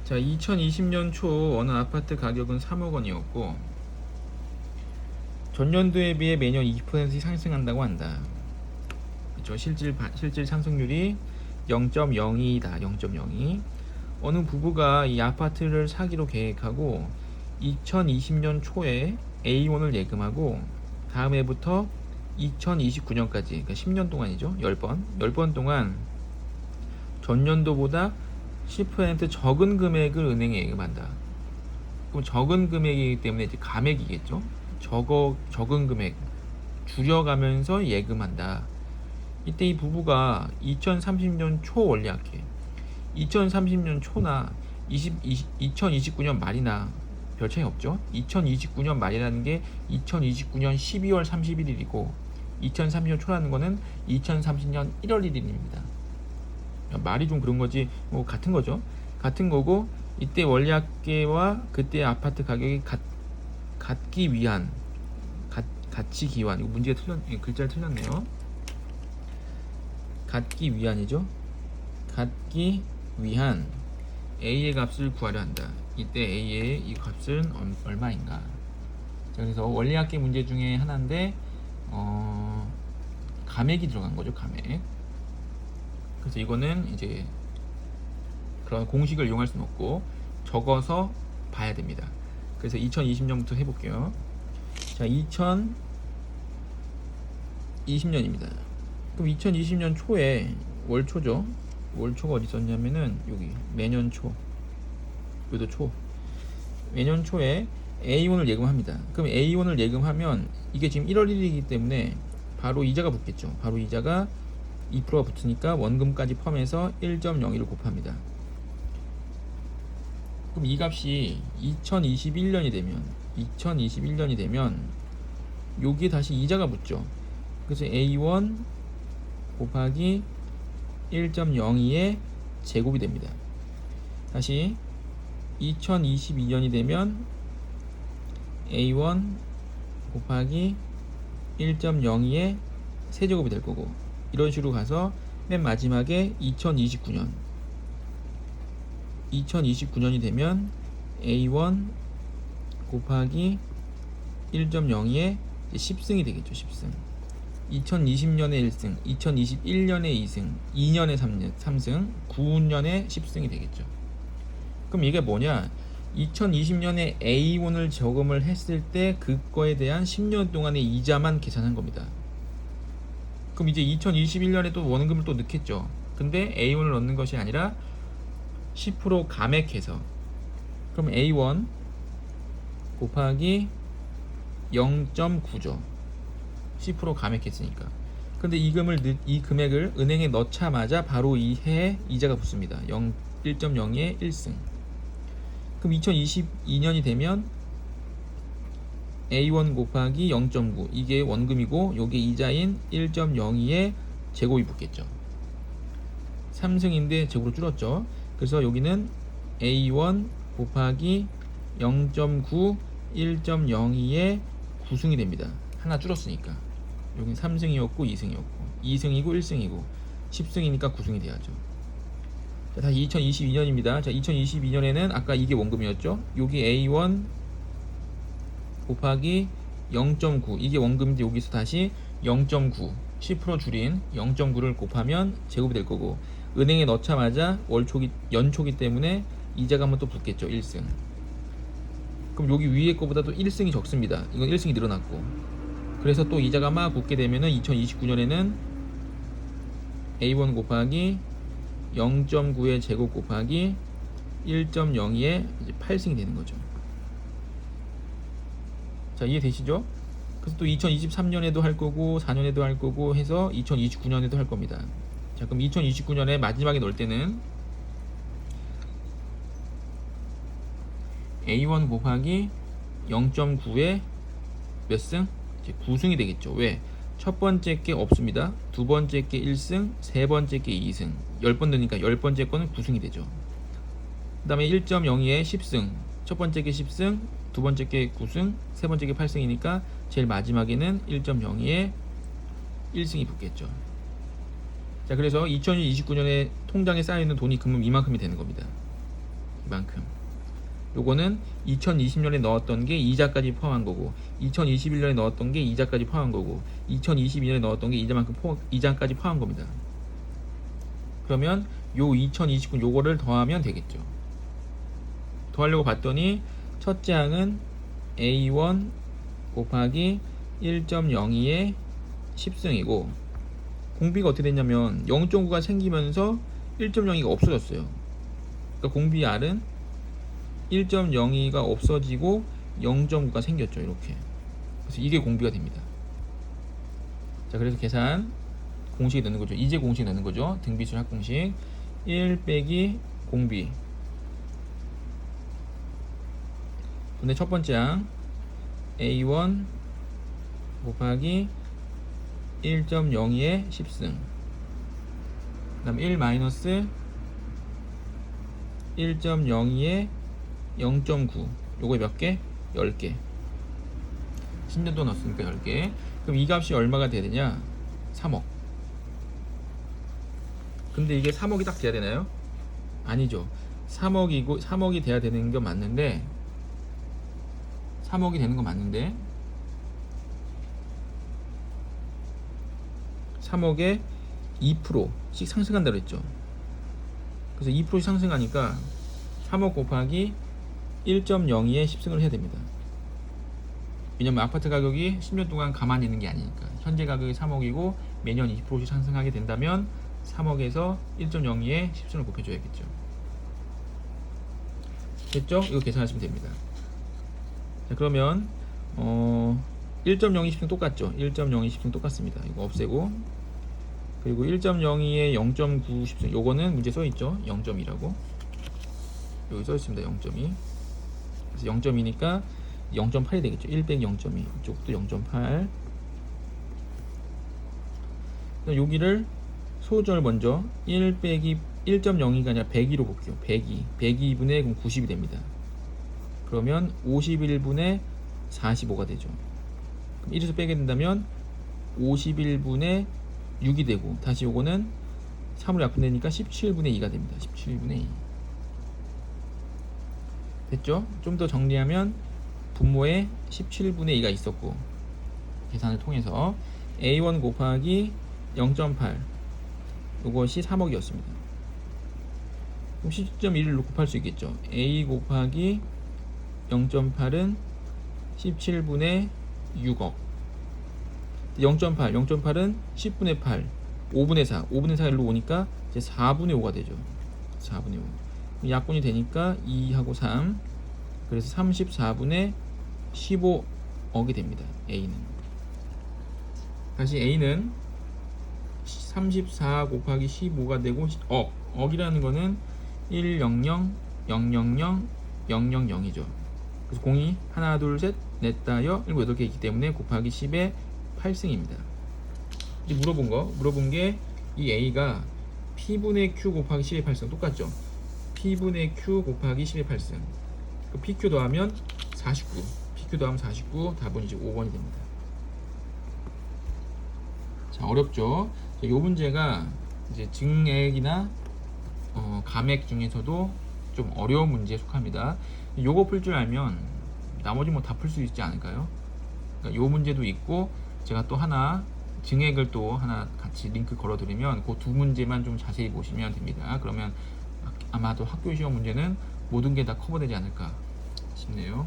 자, 2020년 초 어느 아파트 가격은 3억 원이었고 전년도에 비해 매년 20% 상승한다고 한다. 그렇죠? 실질 상승률이 0.02다. 0.02. 어느 부부가 이 아파트를 사기로 계획하고 2020년 초에 A1을 예금하고 다음 해부터 2029년까지, 그러니까 10년 동안이죠. 10번 동안 전년도보다 10% 적은 금액을 은행에 예금한다. 그럼 적은 금액이기 때문에 이제 감액이겠죠. 적은 금액 줄여가면서 예금한다. 이때 이 부부가 2030년 초 원리학회, 2030년 초나 2029년 말이나 별 차이 없죠. 2029년 말이라는 게 2029년 12월 31일이고 2030년 초라는 거는 2030년 1월 1일입니다. 말이 좀 그런 거지 뭐 같은 거죠. 같은 거고 이때 원리학계와 그때 아파트 가격이 같기 위한 같이 기환, 이거 문제가 글자를 틀렸네요. 같기 위한이죠. 같기 위한 A의 값을 구하려 한다. 이때 A의 이 값은 얼마인가? 자, 그래서 원리학계 문제 중에 하나인데 감액이 들어간 거죠. 감액. 그래서 이거는 이제 그런 공식을 이용할 수는 없고 적어서 봐야 됩니다. 그래서 2020년부터 해볼게요. 자, 2020년입니다. 그럼 2020년 초에 월초죠. 월초가 어디 있었냐면은 여기 매년 초, 여기도 초. 매년 초에 A1을 예금합니다. 그럼 A1을 예금하면 이게 지금 1월 1일이기 때문에 바로 이자가 붙겠죠. 바로 이자가 2%가 붙으니까 원금까지 포함해서 1.01을 곱합니다. 그럼 이 값이 2021년이 되면 여기에 다시 이자가 붙죠. 그래서 A1 곱하기 1.02의 제곱이 됩니다. 다시 2022년이 되면 A1 곱하기 1.02의 세제곱이 될 거고 이런 식으로 가서 맨 마지막에 2029년이 되면 A1 곱하기 1.02의 10승이 되겠죠. 10승. 2020년에 1승, 2021년에 2승, 2년에 3승, 9년에 10승이 되겠죠. 그럼 이게 뭐냐? 2020년에 A1을 저금을 했을 때 그거에 대한 10년 동안의 이자만 계산한 겁니다. 그럼 이제 2021년에 또 원금을 또 넣겠죠. 근데 A1을 넣는 것이 아니라 10% 감액해서, 그럼 A1 곱하기 0.9죠. 10% 감액했으니까. 근데 이 금액을 은행에 넣자마자 바로 이 해에 이자가 붙습니다. 1.02의 1승. 그럼 2022년이 되면 A1 곱하기 0.9, 이게 원금이고 요게 이자인 1.02의 제곱이 붙겠죠. 3승인데 제곱으로 줄었죠. 그래서 여기는 A1 곱하기 0.9 1.02의 9승이 됩니다. 하나 줄었으니까. 여긴 3승이었고 2승이었고 2승이고 1승이고 10승이니까 9승이 돼야죠. 자, 다시 2022년입니다. 자, 2022년에는 아까 이게 원금이었죠. 여기 A1 곱하기 0.9, 이게 원금인데 여기서 다시 0.9 10% 줄인 0.9를 곱하면 제곱이 될 거고 은행에 넣자마자 연초기 때문에 이자가 한번 또 붙겠죠. 1승. 그럼 여기 위에 거보다 또 1승이 적습니다. 이건 1승이 늘어났고 그래서 또 이자가 막 붙게 되면은 2029년에는 A1 곱하기 0.9의 제곱 곱하기 1.02의 8승이 되는 거죠. 자, 이해되시죠? 그래서 또 2023년에도 할 거고 4년에도 할 거고 해서 2029년에도 할 겁니다. 자, 그럼 2029년에 마지막에 넣을 때는 A1 곱하기 0.9의 몇 승? 이제 9승이 되겠죠. 왜? 첫 번째 게 없습니다. 두 번째 게 1승, 세 번째 게 2승. 10번 넣으니까 10번째 거는 9승이 되죠. 그 다음에 1.02의 10승. 첫 번째 게 10승, 두 번째 게 9승, 세 번째 게 8승이니까 제일 마지막에는 1.02의 1승이 붙겠죠. 자, 그래서 2029년에 통장에 쌓여있는 돈이 그러면 이만큼이 되는 겁니다. 이만큼. 요거는 2020년에 넣었던 게 이자까지 포함한 거고, 2021년에 넣었던 게 이자까지 포함한 거고, 2022년에 넣었던 게 이자까지 포함한 겁니다. 그러면 요 2029 요거를 더하면 되겠죠. 더하려고 봤더니 첫째 항은 A1 곱하기 1.02의 10승이고, 공비가 어떻게 됐냐면 0.9가 생기면서 1.02가 없어졌어요. 그러니까 공비 R은 1.02가 없어지고 0.9가 생겼죠. 이렇게. 그래서 이게 공비가 됩니다. 자, 그래서 계산 공식이 넣는 거죠. 이제 공식 넣는 거죠. 등비수 합공식 1 빼기 공비 분의 첫 번째 항 A1 곱하기 1.02의 10승, 그 다음 1 마이너스 1.02의 0.9, 요거 몇 개? 10개. 10년도 넣었으니까 10개. 그럼 이 값이 얼마가 돼야 되냐? 3억. 근데 이게 3억이 딱 돼야 되나요? 아니죠. 3억이 돼야 되는 게 맞는데, 3억이 되는 거 맞는데 3억에 2%씩 상승한다고 했죠. 그래서 2%씩 상승하니까 3억 곱하기 1.02에 10승을 해야 됩니다. 왜냐면 아파트 가격이 10년 동안 가만히 있는 게 아니니까. 현재 가격이 3억이고 매년 20%씩 상승하게 된다면 3억에서 1.02에 10승을 곱해줘야겠죠. 됐죠? 이거 계산하시면 됩니다. 자, 그러면 1.02 10승 똑같죠? 1.02 10승 똑같습니다. 이거 없애고, 그리고 1.02에 0.9 10승, 요거는 문제 써있죠? 0.2라고 여기 써있습니다. 0.2. 그래서 0.2니까 0.8이 되겠죠. 1 빼기 0.2, 이쪽도 0.8. 여기를 소점을 먼저 1 빼기 1.02가 아니라 102로 볼게요. 102분의 그럼 90이 됩니다. 그러면 51분의 45가 되죠. 그럼 1에서 빼게 된다면 51분의 6이 되고, 다시 요거는 3으로 약분되니까 17분의 2가 됩니다. 17분의 2. 됐죠? 좀 더 정리하면 분모에 17분의 2가 있었고, 계산을 통해서 A1 곱하기 0.8, 요것이 3억이었습니다. 그럼 10.1로 곱할 수 있겠죠. A 곱하기 0.8은 17분의 6억. 0.8은 10분의 8, 5분의 4, 5분의 4 일로 오니까 이제 4분의 5가 되죠. 4분의 5. 약분이 되니까 2하고 3, 그래서 34분의 15억이 됩니다. A는. 다시 A는 34 곱하기 15가 되고, 억이라는 거는 100000000이죠. 그래서 공이 하나 둘 셋 넷 다여 7, 8개 있기 때문에 곱하기 10의 8승입니다. 이제 물어본 게 이 A가 P분의 Q 곱하기 10의 8승 똑같죠? P분의 Q 곱하기 10의 8승. PQ 더하면 49. PQ 더하면 49. 답은 이제 5번이 됩니다. 자, 어렵죠? 이 문제가 이제 증액이나 감액 중에서도 좀 어려운 문제에 속합니다. 요거 풀 줄 알면 나머지 뭐 다 풀 수 있지 않을까요? 그러니까 요 문제도 있고, 제가 또 하나 증액을 또 하나 같이 링크 걸어 드리면 그 두 문제만 좀 자세히 보시면 됩니다. 그러면 아마도 학교 시험 문제는 모든 게 다 커버되지 않을까 싶네요.